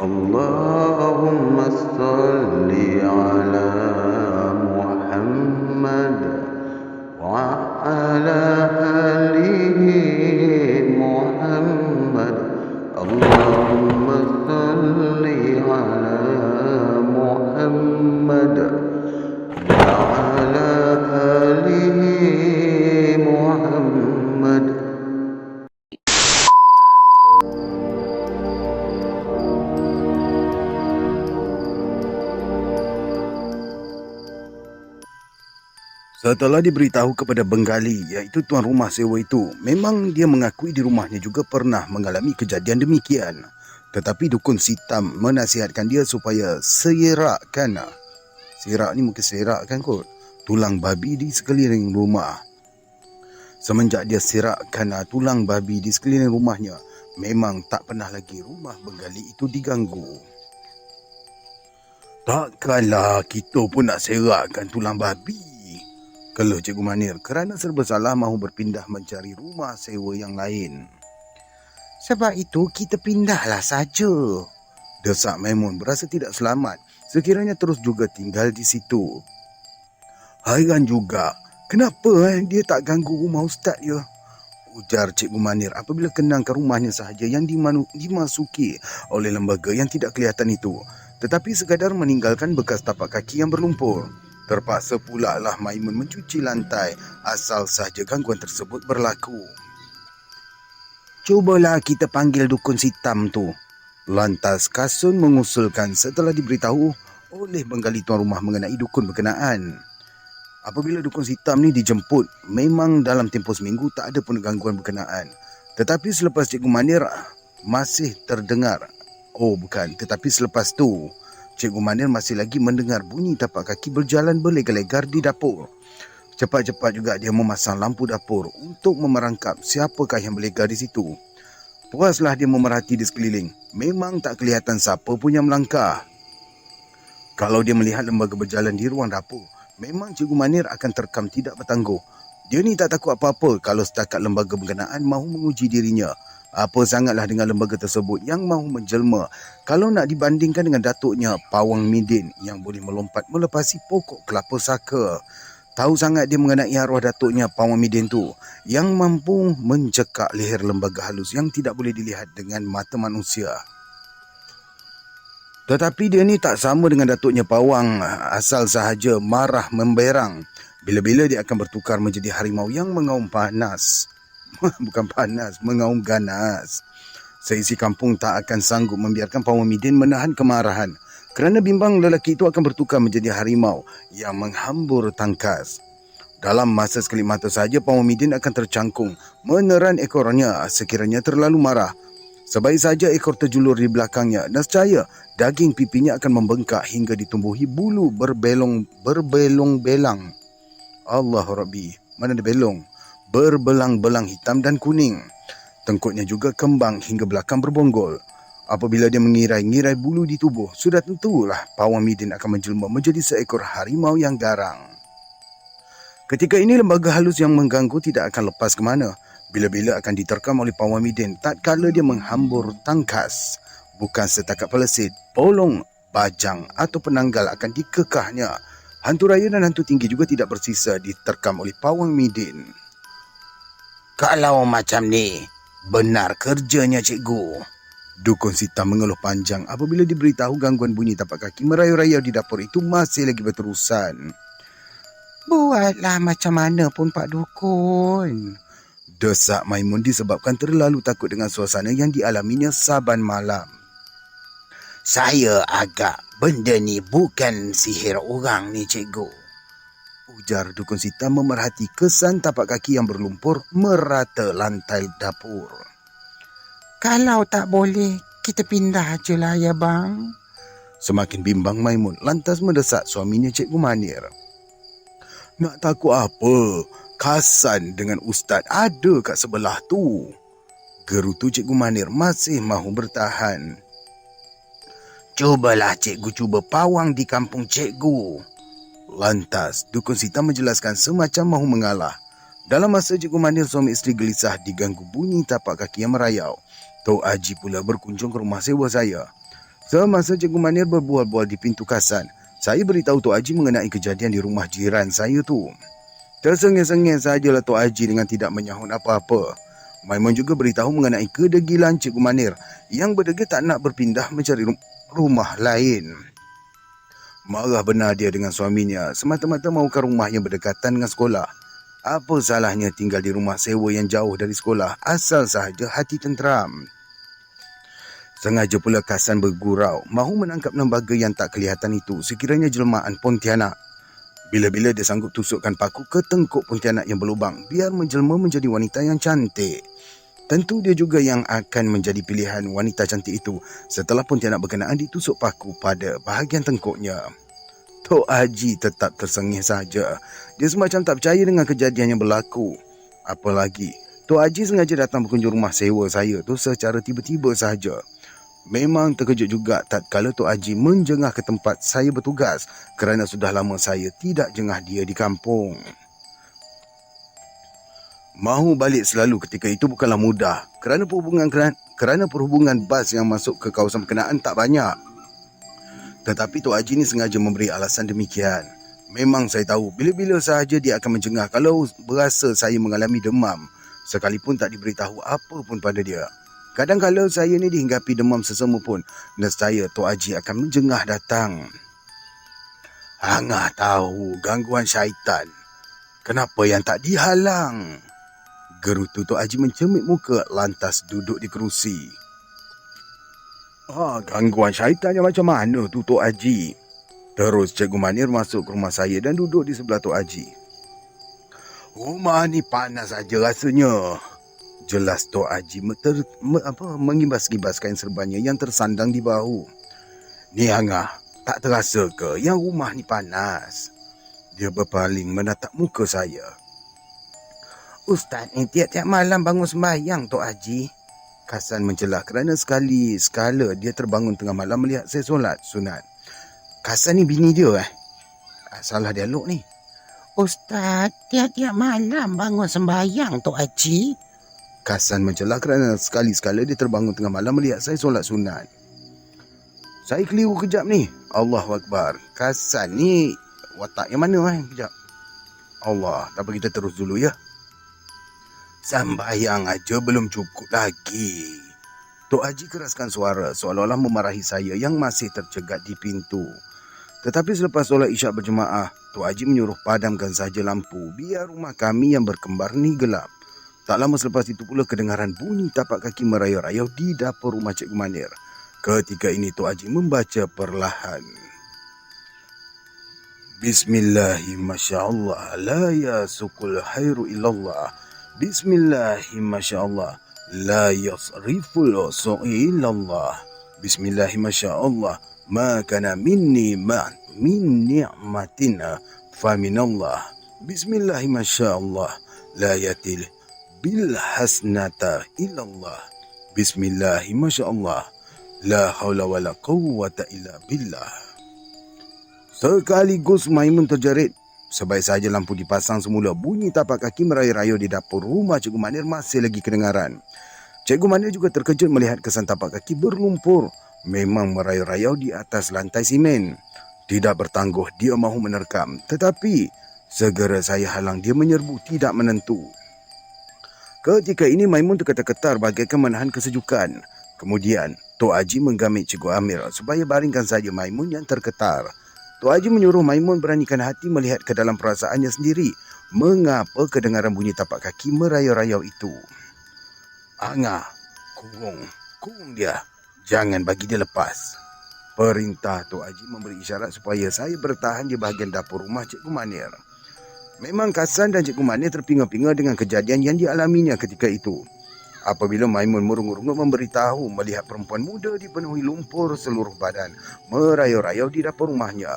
اللهم صل على محمد وعلى آله محمد. اللهم صل على محمد وعلى آله محمد. Setelah diberitahu kepada Bengali, iaitu tuan rumah sewa itu, memang dia mengakui di rumahnya juga pernah mengalami kejadian demikian. Tetapi dukun sitam menasihatkan dia supaya serakkan. Serak ni mungkin serak kan kot. Tulang babi di sekeliling rumah. Semenjak dia serakkan tulang babi di sekeliling rumahnya, memang tak pernah lagi rumah Bengali itu diganggu. Takkanlah kita pun nak serakkan tulang babi, keluh Cikgu Manir kerana serba salah mahu berpindah mencari rumah sewa yang lain. Sebab itu kita pindahlah saja, desak Maimun berasa tidak selamat sekiranya terus juga tinggal di situ. Hairan juga, kenapa dia tak ganggu rumah Ustaz ya? Ujar Cikgu Manir apabila kenang ke rumahnya sahaja yang dimasuki oleh lembaga yang tidak kelihatan itu, tetapi sekadar meninggalkan bekas tapak kaki yang berlumpur. Terpaksa pula lah Maimun mencuci lantai asal sahaja gangguan tersebut berlaku. Cubalah kita panggil dukun sitam tu, lantas Kasun mengusulkan setelah diberitahu oleh Bengali tuan rumah mengenai dukun berkenaan. Apabila dukun sitam ni dijemput, memang dalam tempoh seminggu tak ada pun gangguan berkenaan. Tetapi selepas Cikgu Manir masih terdengar. Tetapi selepas tu Cikgu Manir masih lagi mendengar bunyi tapak kaki berjalan berlegar-legar di dapur. Cepat-cepat juga dia memasang lampu dapur untuk memerangkap siapakah yang berlegar di situ. Puaslah dia memerhati di sekeliling. Memang tak kelihatan siapa pun yang melangkah. Kalau dia melihat lembaga berjalan di ruang dapur, memang Cikgu Manir akan terkam tidak bertangguh. Dia ni tak takut apa-apa kalau setakat lembaga berkenaan mahu menguji dirinya. Apa sangatlah dengan lembaga tersebut yang mahu menjelma kalau nak dibandingkan dengan datuknya Pawang Midin yang boleh melompat melepasi pokok kelapa saka. Tahu sangat dia mengenai arwah datuknya Pawang Midin tu yang mampu mencekak leher lembaga halus yang tidak boleh dilihat dengan mata manusia. Tetapi dia ni tak sama dengan datuknya Pawang, asal sahaja marah memberang bila-bila dia akan bertukar menjadi harimau yang mengaum panas. Bukan panas, mengaum ganas. Seisi kampung tak akan sanggup membiarkan Pawang Midin menahan kemarahan kerana bimbang lelaki itu akan bertukar menjadi harimau yang menghambur tangkas. Dalam masa sekelip mata saja Pawang Midin akan tercangkung meneran ekornya sekiranya terlalu marah. Sebaik saja ekor terjulur di belakangnya, nescaya daging pipinya akan membengkak hingga ditumbuhi bulu berbelong-belang. Allah Rabbi, mana ada belong? Berbelang-belang hitam dan kuning. Tengkuknya juga kembang hingga belakang berbonggol. Apabila dia mengirai-ngirai bulu di tubuh, sudah tentulah Pawang Midin akan menjelma menjadi seekor harimau yang garang. Ketika ini lembaga halus yang mengganggu tidak akan lepas ke mana. Bila-bila akan diterkam oleh Pawang Midin tatkala dia menghambur tangkas. Bukan setakat pelesit, polong, bajang atau penanggal akan dikekahnya. Hantu raya dan hantu tinggi juga tidak bersisa diterkam oleh Pawang Midin. Kalau macam ni, benar kerjanya cikgu. Dukun sitam mengeluh panjang apabila diberitahu gangguan bunyi tapak kaki merayu-rayu di dapur itu masih lagi berterusan. Buatlah macam mana pun Pak Dukun, desak Maimun disebabkan terlalu takut dengan suasana yang dialaminya saban malam. Saya agak benda ni bukan sihir orang ni cikgu, ujar dukun sitam memerhati kesan tapak kaki yang berlumpur merata lantai dapur. Kalau tak boleh, kita pindah je lah ya bang. Semakin bimbang Maimun lantas mendesak suaminya Cikgu Manir. Nak takut apa? Kasan dengan Ustaz ada kat sebelah tu, gerutu Cikgu Manir masih mahu bertahan. Cubalah cikgu cuba pawang di kampung cikgu. Lantas, dukun sitam menjelaskan semacam mahu mengalah. Dalam masa Cikgu Manir suami isteri gelisah diganggu bunyi tapak kaki yang merayau, Tok Haji pula berkunjung ke rumah sewa saya. Semasa Cikgu Manir berbual-bual di pintu kasan, saya beritahu Tok Haji mengenai kejadian di rumah jiran saya tu. Tersengih-sengih sajalah Tok Haji dengan tidak menyahut apa-apa. Maimun juga beritahu mengenai kedegilan Cikgu Manir yang berdegil tak nak berpindah mencari rumah lain. Marah benar dia dengan suaminya semata-mata mahukan rumah yang berdekatan dengan sekolah. Apa salahnya tinggal di rumah sewa yang jauh dari sekolah asal sahaja hati tenteram. Sengaja pula Kasan bergurau mahu menangkap lembaga yang tak kelihatan itu sekiranya jelmaan Pontianak. Bila-bila dia sanggup tusukkan paku ke tengkuk Pontianak yang berlubang biar menjelma menjadi wanita yang cantik. Tentu dia juga yang akan menjadi pilihan wanita cantik itu setelah Pontianak berkenaan ditusuk paku pada bahagian tengkuknya. Tok Haji tetap tersengih saja. Dia semacam tak percaya dengan kejadian yang berlaku. Apalagi, Tok Haji sengaja datang berkunjung rumah sewa saya tu secara tiba-tiba sahaja. Memang terkejut juga tatkala Tok Haji menjengah ke tempat saya bertugas kerana sudah lama saya tidak jengah dia di kampung. Mahu balik selalu ketika itu bukanlah mudah kerana perhubungan bas yang masuk ke kawasan berkenaan tak banyak. Tetapi Tok Haji ni sengaja memberi alasan demikian. Memang saya tahu bila-bila sahaja dia akan menjengah kalau berasa saya mengalami demam sekalipun tak diberitahu apa pun pada dia. Kadang-kadang saya ni dihinggapi demam sesama pun, nescaya Tok Haji akan menjengah datang. Hangah tahu gangguan syaitan. Kenapa yang tak dihalang? Gerutu Tok Haji mencemik muka lantas duduk di kerusi. Gangguan syaitan yang macam mana tu Tok Haji? Terus Cikgu Manir masuk ke rumah saya dan duduk di sebelah Tok Haji. Rumah ni panas saja rasanya. Jelas Tok Haji mengimbas-imbas kain serbannya yang tersandang di bahu. Ni Angah, tak terasa ke yang rumah ni panas? Dia berpaling menatap muka saya. Ustaz ni tiap-tiap malam bangun sembahyang Tok Haji. Kasan mencelah kerana sekala dia terbangun tengah malam melihat saya solat sunat. Kasan ni bini dia salah dialog ni. Ustaz tiap-tiap malam bangun sembahyang Tok Haji. Kasan mencelah kerana sekali-sekala dia terbangun tengah malam melihat saya solat sunat. Saya keliru kejap ni. Allahu Akbar. Kasan ni watak yang mana kejap. Allah, tak apa kita terus dulu ya. Sembahyang aja belum cukup lagi. Tok Haji keraskan suara seolah-olah memarahi saya yang masih tercegat di pintu. Tetapi selepas solat isyak berjemaah, Tok Haji menyuruh padamkan saja lampu biar rumah kami yang berkembar ni gelap. Tak lama selepas itu pula kedengaran bunyi tapak kaki merayau-rayau di dapur rumah Cikgu Manir. Ketika ini Tok Haji membaca perlahan. Bismillahirrahmanirrahim. La yasukul khairu illallah. Bismillahirrahmanirrahim. La yasriful su'i illallah. Bismillahirrahmanirrahim. Ma kana minni min ni'matina faminallah. Bismillahirrahmanirrahim. La yatil bil hasnata illallah. Bismillahirrahmanirrahim. La haula wala quwwata illa billah. Sekaligus Maimun terjerit. Sebaik saja lampu dipasang semula, bunyi tapak kaki merayu-rayu di dapur rumah Cikgu Manir masih lagi kedengaran. Cikgu Manir juga terkejut melihat kesan tapak kaki berlumpur. Memang merayu-rayu di atas lantai simen. Tidak bertangguh dia mahu menerkam. Tetapi segera saya halang dia menyerbu tidak menentu. Ketika ini Maimun terketar-ketar bagaikan menahan kesejukan. Kemudian Tok Haji menggamit Cikgu Amir supaya baringkan saja Maimun yang terketar. Tok Haji menyuruh Maimun beranikan hati melihat ke dalam perasaannya sendiri. Mengapa kedengaran bunyi tapak kaki merayu-rayu itu? Angah, kurung dia. Jangan bagi dia lepas. Perintah Tok Haji memberi isyarat supaya saya bertahan di bahagian dapur rumah Cikgu Manir. Memang Kasan dan Cikgu Manir terpinga-pinga dengan kejadian yang dialaminya ketika itu. Apabila Maimun merungut-rungut memberitahu melihat perempuan muda dipenuhi lumpur seluruh badan merayu-rayu di dapur rumahnya.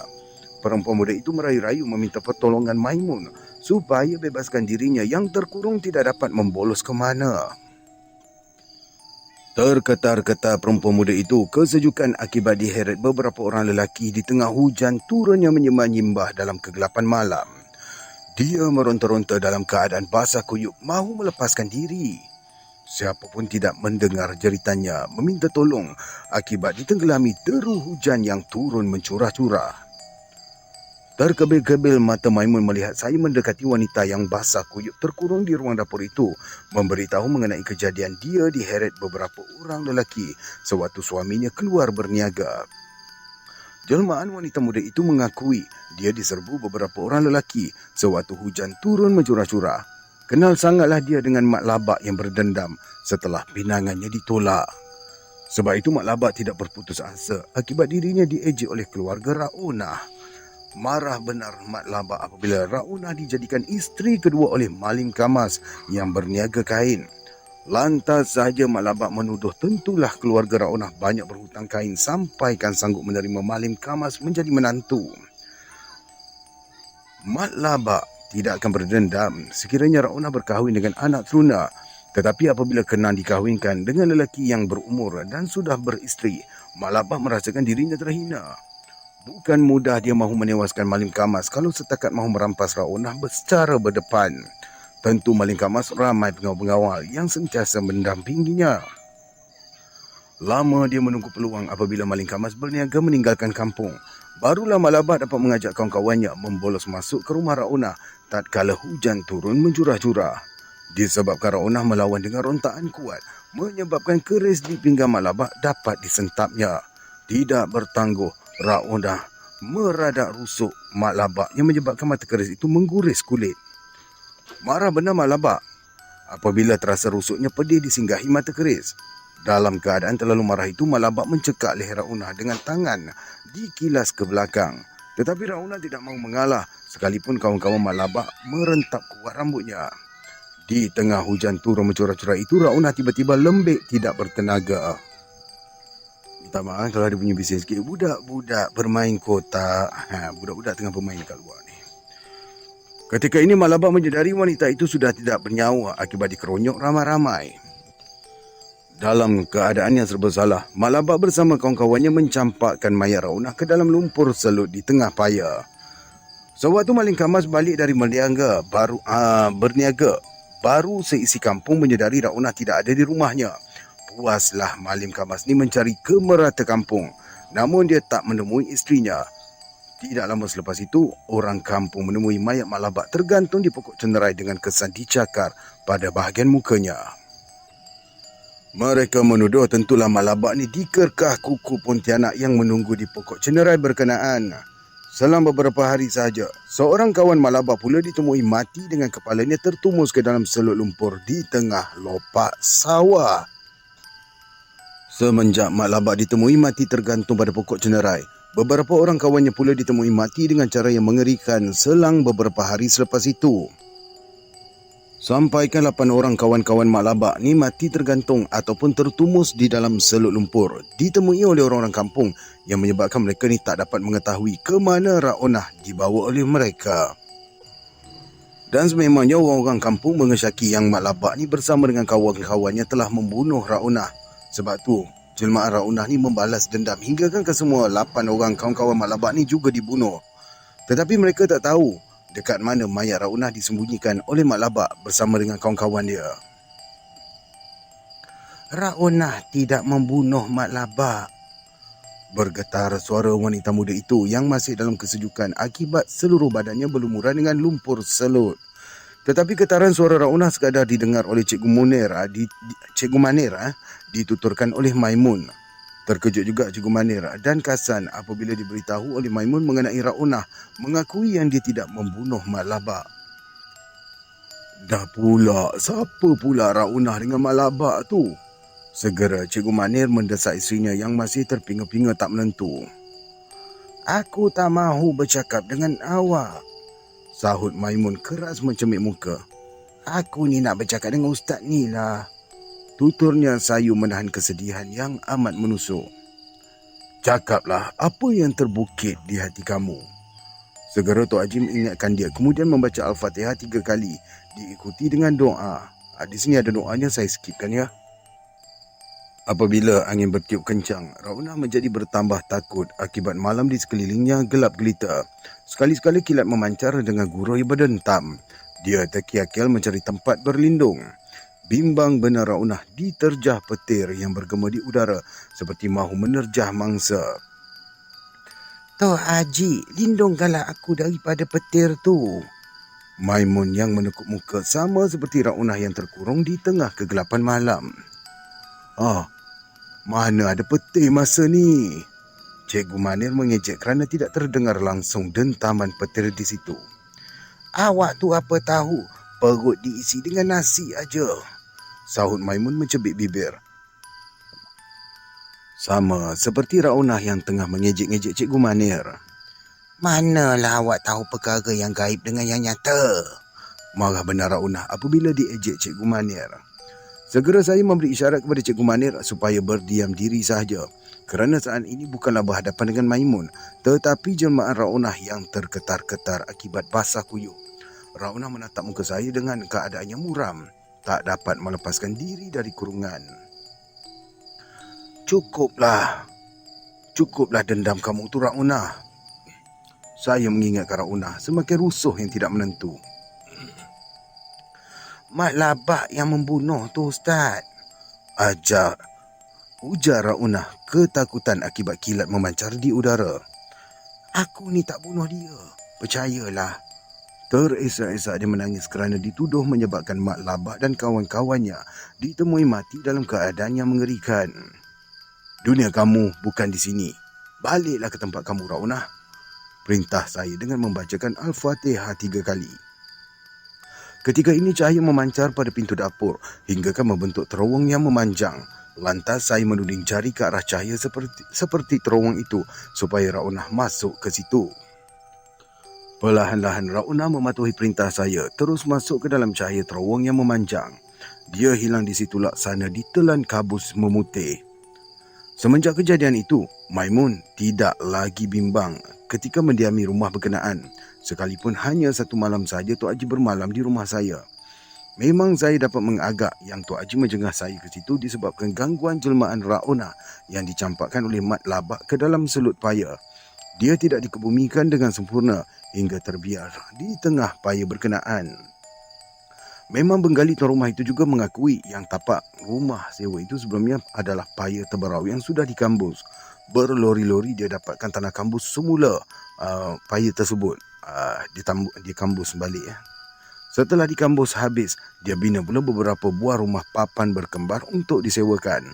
Perempuan muda itu merayu-rayu meminta pertolongan Maimun supaya bebaskan dirinya yang terkurung tidak dapat membolos ke mana. Terketar-ketar perempuan muda itu kesejukan akibat diheret beberapa orang lelaki di tengah hujan turun yang menyembah-nyembah dalam kegelapan malam. Dia meronta-ronta dalam keadaan basah kuyup mahu melepaskan diri. Siapa pun tidak mendengar jeritannya meminta tolong akibat ditenggelami deru hujan yang turun mencurah-curah. Terkebil-kebil mata Maimun melihat saya mendekati wanita yang basah kuyup terkurung di ruang dapur itu, memberitahu mengenai kejadian dia diheret beberapa orang lelaki sewaktu suaminya keluar berniaga. Jelmaan wanita muda itu mengakui dia diserbu beberapa orang lelaki sewaktu hujan turun mencurah-curah. Kenal sangatlah dia dengan Mak Labak yang berdendam setelah pinangannya ditolak. Sebab itu Mak Labak tidak berputus asa akibat dirinya diejek oleh keluarga Raunah. Marah benar Mak Labak apabila Raunah dijadikan isteri kedua oleh Malim Kamas yang berniaga kain. Lantas saja Mak Labak menuduh tentulah keluarga Raunah banyak berhutang kain sampaikan sanggup menerima Malim Kamas menjadi menantu. Mak Labak tidak akan berdendam sekiranya Raunah berkahwin dengan anak teruna. Tetapi apabila kena dikahwinkan dengan lelaki yang berumur dan sudah beristeri, Mak Labak merasakan dirinya terhina. Bukan mudah dia mahu menewaskan Malim Kamas kalau setakat mahu merampas Raunah secara berdepan. Tentu Malim Kamas ramai pengawal-pengawal yang sentiasa mendampinginya. Lama dia menunggu peluang apabila Malim Kamas berniaga meninggalkan kampung. Barulah Mak Labak dapat mengajak kawan-kawannya membolos masuk ke rumah Raunah tatkala hujan turun mencurah-curah. Disebabkan Raunah melawan dengan rontakan kuat, menyebabkan keris di pinggang Mak Labak dapat disentapnya. Tidak bertangguh, Raunah meradak rusuk Mak Labak yang menyebabkan mata keris itu mengguris kulit. Marah benar Mak Labak apabila terasa rusuknya pedih disinggahi mata keris. Dalam keadaan terlalu marah itu, Mak Labak mencekak leher Raunah dengan tangan dikilas ke belakang. Tetapi Raunah tidak mahu mengalah sekalipun kawan-kawan Mak Labak merentap kuat rambutnya. Di tengah hujan turun mencurah-curah itu, Raunah tiba-tiba lembik tidak bertenaga. Minta maaf kalau ada bunyi bising sikit. Budak-budak bermain kotak. Budak-budak tengah bermain kat luar ni. Ketika ini Mak Labak menyedari wanita itu sudah tidak bernyawa akibat dikeronyok ramai-ramai. Dalam keadaan yang serba salah, Mak Labak bersama kawan-kawannya mencampakkan mayat Raunah ke dalam lumpur selut di tengah paya. Sewaktu Malim Kamas balik dari berniaga, baru seisi kampung menyedari Raunah tidak ada di rumahnya. Puaslah Malim Kamas ni mencari ke merata kampung, namun dia tak menemui isterinya. Tidak lama selepas itu, orang kampung menemui mayat Mak Labak tergantung di pokok cenderai dengan kesan dicakar pada bahagian mukanya. Mereka menuduh tentulah Mak Labak ni dikerkah kuku Pontianak yang menunggu di pokok cenderai berkenaan. Selang beberapa hari saja, seorang kawan Mak Labak pula ditemui mati dengan kepalanya tertumus ke dalam selut lumpur di tengah lopak sawah. Semenjak Mak Labak ditemui mati tergantung pada pokok cenderai, beberapa orang kawannya pula ditemui mati dengan cara yang mengerikan selang beberapa hari selepas itu. Sampaikan 8 orang kawan-kawan Mak Labak ni mati tergantung ataupun tertumus di dalam selut lumpur ditemui oleh orang-orang kampung yang menyebabkan mereka ni tak dapat mengetahui ke mana Raunah dibawa oleh mereka. Dan sememangnya orang-orang kampung mengesyaki yang Mak Labak ni bersama dengan kawan-kawannya telah membunuh Raunah. Sebab tu, jelmaan Raunah ni membalas dendam hingga kan kesemua 8 orang kawan-kawan Mak Labak ni juga dibunuh. Tetapi mereka tak tahu dekat mana mayat Raunah disembunyikan oleh Mak Labak bersama dengan kawan-kawan dia. Raunah tidak membunuh Mak Labak, bergetar suara wanita muda itu yang masih dalam kesejukan akibat seluruh badannya berlumuran dengan lumpur selut. Tetapi getaran suara Raunah sekadar didengar oleh Cikgu Manir dituturkan oleh Maimun. Terkejut juga Cikgu Manir dan Kasan apabila diberitahu oleh Maimun mengenai Raunah mengakui yang dia tidak membunuh Mak Labak. Dah pula, siapa pula Raunah dengan Mak Labak tu? Segera Cikgu Manir mendesak isterinya yang masih terpinga-pinga tak menentu. Aku tak mahu bercakap dengan awak, sahut Maimun keras mencemik muka. Aku ni nak bercakap dengan ustaz ni lah, tuturnya sayu menahan kesedihan yang amat menusuk. Cakaplah apa yang terbukit di hati kamu. Segera Tok Haji mengingatkan dia, kemudian membaca Al-Fatihah 3 kali diikuti dengan doa. Di sini ada doanya, saya skipkan ya. Apabila angin bertiup kencang, Raunah menjadi bertambah takut akibat malam di sekelilingnya gelap gelita. Sekali-sekala kilat memancar dengan gurau yang berdentam. Dia terkial-kial mencari tempat berlindung. Bimbang benar Raunah diterjah petir yang bergema di udara seperti mahu menerjah mangsa. Toh Haji, lindungkanlah aku daripada petir tu. Maimun yang menekuk muka sama seperti Raunah yang terkurung di tengah kegelapan malam. Mana ada petir masa ni? Cikgu Manir mengejek kerana tidak terdengar langsung dentaman petir di situ. Awak tu apa tahu, perut diisi dengan nasi aja. Sahut Maimun mencebik bibir. Sama seperti Raunah yang tengah mengejek-ngejek Cikgu Manir. Manalah awak tahu perkara yang gaib dengan yang nyata? Marah benar Raunah apabila diejek Cikgu Manir. Segera saya memberi isyarat kepada Cikgu Manir supaya berdiam diri sahaja. Kerana saat ini bukanlah berhadapan dengan Maimun, tetapi jelmaan Raunah yang terketar-ketar akibat basah kuyup. Raunah menatap muka saya dengan keadaannya muram, tak dapat melepaskan diri dari kurungan. Cukuplah dendam kamu tu Raunah. Saya mengingatkan Raunah semakin rusuh yang tidak menentu. Mak Labak yang membunuh tu Ustaz. Ujar Raunah ketakutan akibat kilat memancar di udara. Aku ni tak bunuh dia, percayalah. Teresak-esak dia menangis kerana dituduh menyebabkan Mak Labak dan kawan-kawannya ditemui mati dalam keadaan yang mengerikan. Dunia kamu bukan di sini. Baliklah ke tempat kamu Raunah. Perintah saya dengan membacakan Al-Fatihah 3 kali. Ketika ini cahaya memancar pada pintu dapur hinggakan membentuk terowong yang memanjang. Lantas saya menuding jari ke arah cahaya seperti terowong itu supaya Raunah masuk ke situ. Perlahan-lahan Raunah mematuhi perintah saya terus masuk ke dalam cahaya terowong yang memanjang. Dia hilang di situ laksana ditelan kabus memutih. Semenjak kejadian itu, Maimun tidak lagi bimbang ketika mendiami rumah berkenaan. Sekalipun hanya satu malam saja Tok Haji bermalam di rumah saya. Memang saya dapat mengagak yang Tok Haji menjengah saya ke situ disebabkan gangguan jelmaan Raunah yang dicampakkan oleh Mat Labak ke dalam selut paya. Dia tidak dikebumikan dengan sempurna hingga terbiar di tengah paya berkenaan. Memang penggali tuan rumah itu juga mengakui yang tapak rumah sewa itu sebelumnya adalah paya tebarau yang sudah dikambus. Berlori-lori dia dapatkan tanah kambus semula paya tersebut. Dia kambus balik. Setelah dikambus habis, dia bina pula beberapa buah rumah papan berkembar untuk disewakan.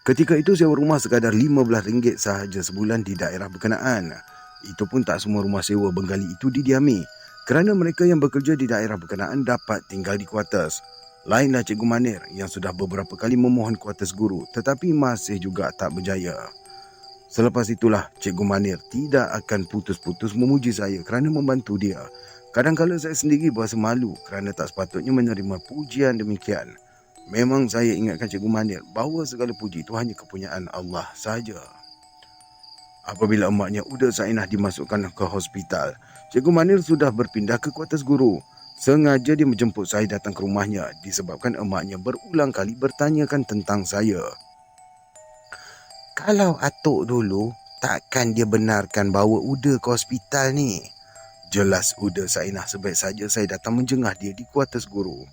Ketika itu sewa rumah sekadar RM15 sahaja sebulan di daerah berkenaan. Itu pun tak semua rumah sewa Bengali itu didiami, kerana mereka yang bekerja di daerah berkenaan dapat tinggal di kuartus. Lainlah Cikgu Manir yang sudah beberapa kali memohon kuartus guru tetapi masih juga tak berjaya. Selepas itulah Cikgu Manir tidak akan putus-putus memuji saya kerana membantu dia. Kadang-kadang saya sendiri berasa malu kerana tak sepatutnya menerima pujian demikian. Memang saya ingatkan Cikgu Manir bahawa segala puji itu hanya kepunyaan Allah sahaja. Apabila emaknya Uda Sainah dimasukkan ke hospital, Cikgu Manir sudah berpindah ke kuartus guru. Sengaja dia menjemput saya datang ke rumahnya disebabkan emaknya berulang kali bertanyakan tentang saya. Kalau atuk dulu, takkan dia benarkan bawa Uda ke hospital ni? Jelas Uda Sainah sebaik saja saya datang menjengah dia di kuartus guru.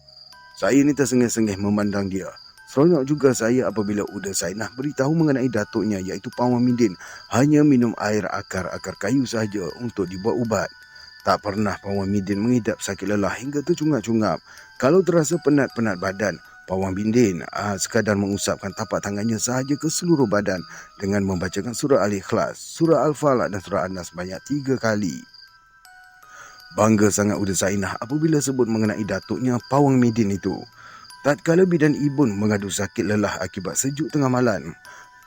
Saya ni tersengih-sengih memandang dia. Seronok juga saya apabila Uda Sainah beritahu mengenai datuknya iaitu Puan Wamidin hanya minum air akar-akar kayu sahaja untuk dibuat ubat. Tak pernah Puan Wamidin mengidap sakit lelah hingga tercungap-cungap. Kalau terasa penat-penat badan, Puan Wamidin sekadar mengusapkan tapak tangannya sahaja ke seluruh badan dengan membacakan surah Al-Ikhlas, surah Al-Falaq dan surah An-Nas banyak 3 kali. Bangga sangat Uda Sainah apabila sebut mengenai datuknya Pawang Midin itu. Tatkala bidan Ibun mengadu sakit lelah akibat sejuk tengah malam,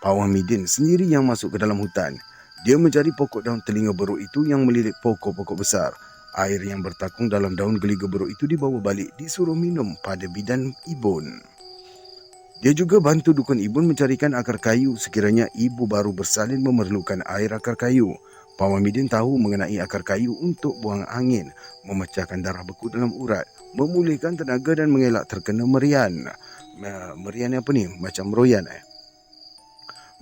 Pawang Midin sendiri yang masuk ke dalam hutan. Dia mencari pokok daun telinga beruk itu yang melilit pokok-pokok besar. Air yang bertakung dalam daun geliga beruk itu dibawa balik disuruh minum pada bidan Ibun. Dia juga bantu dukun Ibun mencarikan akar kayu sekiranya ibu baru bersalin memerlukan air akar kayu. Puan Wamidin tahu mengenai akar kayu untuk buang angin, memecahkan darah beku dalam urat, memulihkan tenaga dan mengelak terkena merian. Merian apa ni? Macam royan.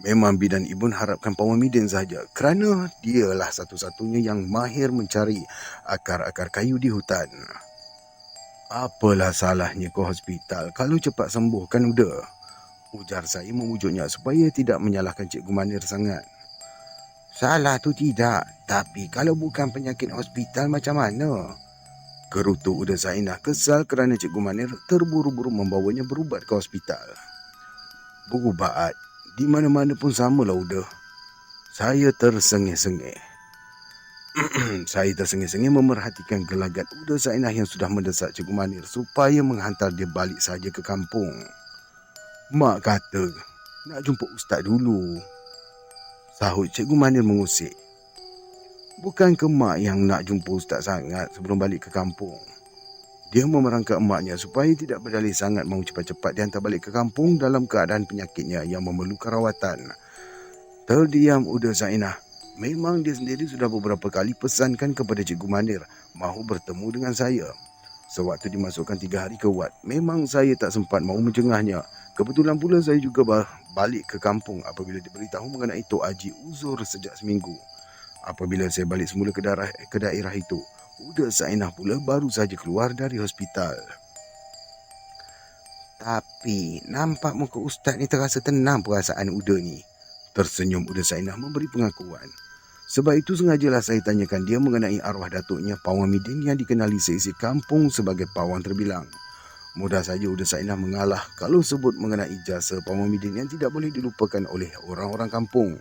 Memang bidan Ibun harapkan Puan Wamidin sahaja kerana dialah satu-satunya yang mahir mencari akar-akar kayu di hutan. Apalah salahnya ke hospital kalau cepat sembuh kan udah. Ujar saya memujuknya supaya tidak menyalahkan Cikgu Manir sangat. Salah tu tidak, tapi kalau bukan penyakit hospital macam mana? Gerutu Uda Zainah kesal kerana Cikgu Manir terburu-buru membawanya berubat ke hospital. Berubat, di mana-mana pun samalah Uda. Saya tersengih-sengih. Saya tersengih-sengih memerhatikan gelagat Uda Zainah yang sudah mendesak Cikgu Manir supaya menghantar dia balik saja ke kampung. Mak kata, nak jumpa ustaz dulu. Sahut Cikgu Manir mengusik. Bukan ke mak yang nak jumpa ustaz sangat sebelum balik ke kampung. Dia memerangkap emaknya supaya tidak berdalih sangat mahu cepat-cepat dihantar balik ke kampung dalam keadaan penyakitnya yang memerlukan rawatan. Terdiam Uda Zainah. Memang dia sendiri sudah beberapa kali pesankan kepada Cikgu Manir mahu bertemu dengan saya. Sewaktu dimasukkan 3 hari ke wad, memang saya tak sempat mahu mencengahnya. Kebetulan pula saya juga balik ke kampung apabila diberitahu mengenai Tok Haji uzur sejak seminggu. Apabila saya balik semula ke daerah itu, Uda Zainah pula baru saja keluar dari hospital. Tapi nampak muka ustaz ni terasa tenang perasaan Uda ni. Tersenyum Uda Zainah memberi pengakuan. Sebab itu sengajalah saya tanyakan dia mengenai arwah datuknya Pawang Midin yang dikenali seisi kampung sebagai Pawang terbilang. Mudah saja Uda Zainah mengalah kalau sebut mengenai jasa Pawang Midin yang tidak boleh dilupakan oleh orang-orang kampung.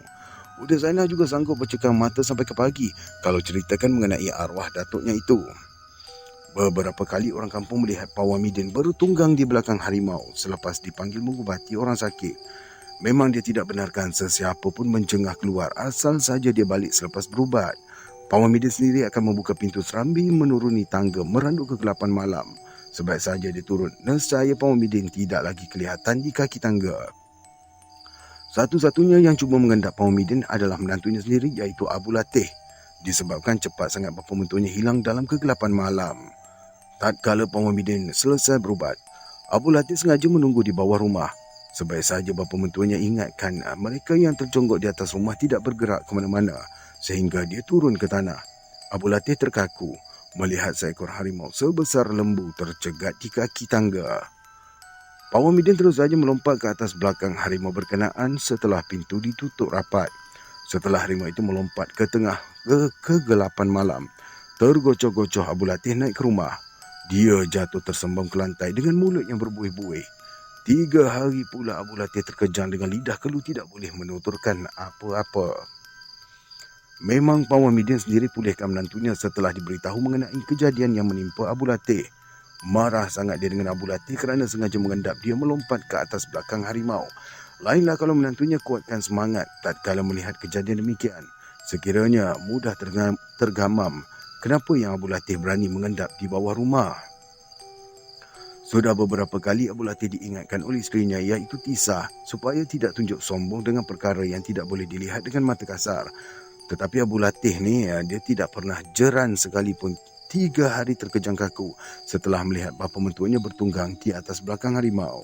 Uda Zainah juga sanggup bercekam mata sampai ke pagi kalau ceritakan mengenai arwah datuknya itu. Beberapa kali orang kampung melihat Pawang Midin bertunggang di belakang harimau selepas dipanggil mengubati orang sakit. Memang dia tidak benarkan sesiapa pun mencengah keluar asal saja dia balik selepas berubat. Pawang Midin sendiri akan membuka pintu serambi menuruni tangga meranduk kegelapan malam. Sebab saja dia turun, nescaya Pawang Midin tidak lagi kelihatan di kaki tangga. Satu-satunya yang cuba mengendap Pawang Midin adalah menantunya sendiri iaitu Abu Latih. Disebabkan cepat sangat bapa mentuanya hilang dalam kegelapan malam. Tatkala Pawang Midin selesai berubat, Abu Latih sengaja menunggu di bawah rumah. Sebaik saja bapa mentuanya ingatkan mereka yang terjonggok di atas rumah tidak bergerak ke mana-mana sehingga dia turun ke tanah. Abu Latih terkaku melihat seekor harimau sebesar lembu tercegat di kaki tangga. Pawang Midin terus saja melompat ke atas belakang harimau berkenaan setelah pintu ditutup rapat. Setelah harimau itu melompat ke tengah kegelapan malam, tergocoh-gocoh Abu Latih naik ke rumah. Dia jatuh tersembam ke lantai dengan mulut yang berbuih-buih. 3 hari pula Abu Latih terkejang dengan lidah keluh tidak boleh menuturkan apa-apa. Memang Pawang Midin sendiri pulihkan menantunya setelah diberitahu mengenai kejadian yang menimpa Abu Latih. Marah sangat dia dengan Abu Latih kerana sengaja mengendap dia melompat ke atas belakang harimau. Lainlah kalau menantunya kuatkan semangat tatkala melihat kejadian demikian. Sekiranya mudah tergamam, kenapa yang Abu Latih berani mengendap di bawah rumah? Sudah beberapa kali Abu Latih diingatkan oleh isterinya iaitu Tisah supaya tidak tunjuk sombong dengan perkara yang tidak boleh dilihat dengan mata kasar. Tetapi Abu Latih ni dia tidak pernah jeran sekalipun. 3 hari terkejang kaku setelah melihat bapa mentuanya bertunggang di atas belakang harimau.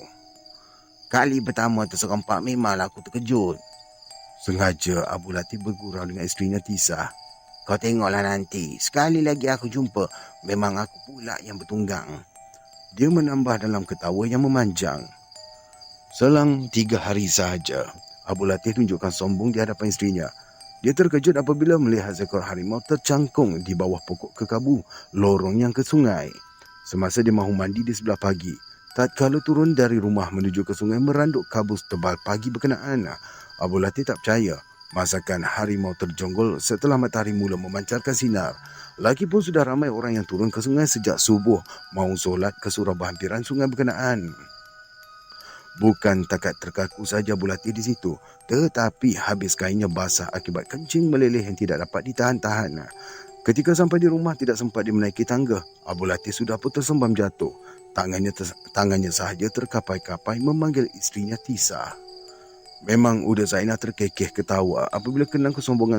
Kali pertama terserempak memanglah aku terkejut. Sengaja Abu Latih bergurau dengan isterinya Tisah. Kau tengoklah nanti, sekali lagi aku jumpa, memang aku pula yang bertunggang. Dia menambah dalam ketawa yang memanjang. Selang 3 hari sahaja, Abu Latih tunjukkan sombong di hadapan isterinya. Dia terkejut apabila melihat seekor harimau tercangkung di bawah pokok kekabu, lorong yang ke sungai. Semasa dia mahu mandi di sebelah pagi, tatkala turun dari rumah menuju ke sungai meranduk kabus tebal pagi berkenaan, Abu Latih tak percaya. Masakan harimau terjonggol setelah matahari mula memancarkan sinar. Lagipun sudah ramai orang yang turun ke sungai sejak subuh mahu solat ke surau berhampiran sungai berkenaan. Bukan takat terkaku saja Abu Latih di situ, tetapi habis kainnya basah akibat kencing meleleh yang tidak dapat ditahan-tahan. Ketika sampai di rumah tidak sempat dia menaiki tangga, Abu Latih sudah pun tersembam jatuh. Tangannya sahaja terkapai-kapai memanggil isterinya Tisah. Memang Uda Zainah terkekeh ketawa apabila kenang kesombongan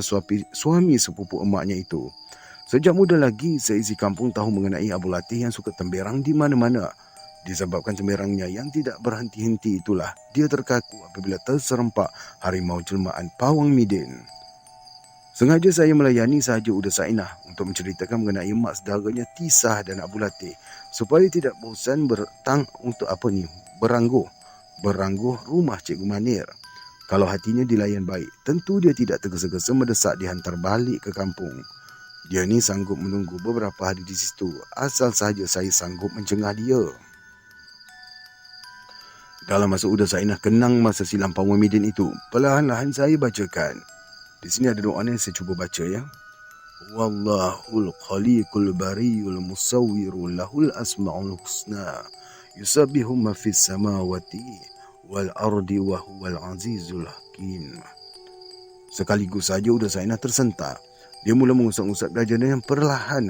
suami sepupu emaknya itu. Sejak muda lagi, seisi kampung tahu mengenai Abu Latih yang suka temberang di mana-mana. Disebabkan temberangnya yang tidak berhenti-henti itulah, dia terkaku apabila terserempak harimau jelmaan Pawang Midin. Sengaja saya melayani sahaja Uda Sainah untuk menceritakan mengenai mak saudaranya Tisah dan Abu Latih supaya tidak bosan berangguh rumah Cikgu Manir. Kalau hatinya dilayan baik, tentu dia tidak tergesa-gesa mendesak dihantar balik ke kampung. Dia ni sanggup menunggu beberapa hari di situ, asal sahaja saya sanggup mencengah dia. Dalam masa Uda Sainah kenang masa silam Pak Muhyiddin itu, perlahan-lahan saya bacakan. Di sini ada doa yang saya cuba baca ya. Wallahul khaliqul bariyul musawwiru lahul asma'ul husna. Yusabbihu ma fis samawati wal ardi wa huwal azizul hakim. Sekaligus saja Uda Sainah tersentak. Dia mula mengusap-usap gajahnya yang perlahan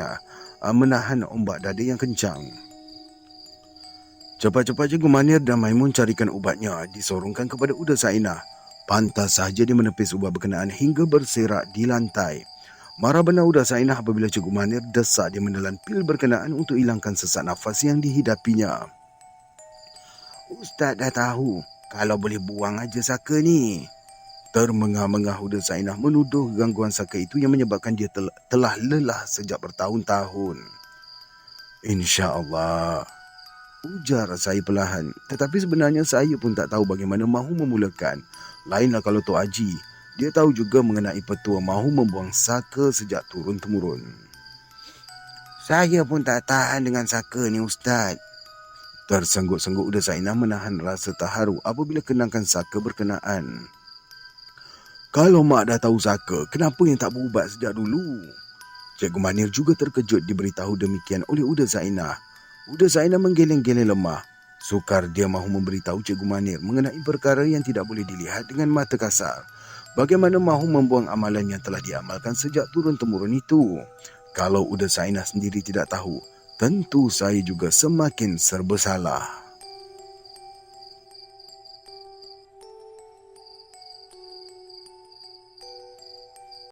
menahan ombak dada yang kencang. Cepat-cepat Cikgu Manir dan Maimun carikan ubatnya disorongkan kepada Uda Sainah. Pantas sahaja dia menepis ubat berkenaan hingga berserak di lantai. Marah benar Uda Sainah apabila Cikgu Manir desak dia menelan pil berkenaan untuk hilangkan sesak nafas yang dihidapinya. Ustaz dah tahu, kalau boleh buang aja saka ni. Termengah-mengah Uda Sainah menuduh gangguan saka itu yang menyebabkan dia telah lelah sejak bertahun-tahun. InsyaAllah, ujar saya perlahan. Tetapi sebenarnya saya pun tak tahu bagaimana mahu memulakan. Lainlah kalau Tok Haji, dia tahu juga mengenai petua mahu membuang saka sejak turun-temurun. Saya pun tak tahan dengan saka ni Ustaz. Tersengguk-sengguk Uda Sainah menahan rasa terharu apabila kenangkan saka berkenaan. Kalau mak dah tahu saka, kenapa yang tak berubat sejak dulu? Cikgu Manir juga terkejut diberitahu demikian oleh Uda Sainah. Uda Sainah menggeleng-geleng lemah. Sukar dia mahu memberitahu Cikgu Manir mengenai perkara yang tidak boleh dilihat dengan mata kasar. Bagaimana mahu membuang amalan yang telah diamalkan sejak turun-temurun itu? Kalau Uda Sainah sendiri tidak tahu, tentu saya juga semakin serba salah.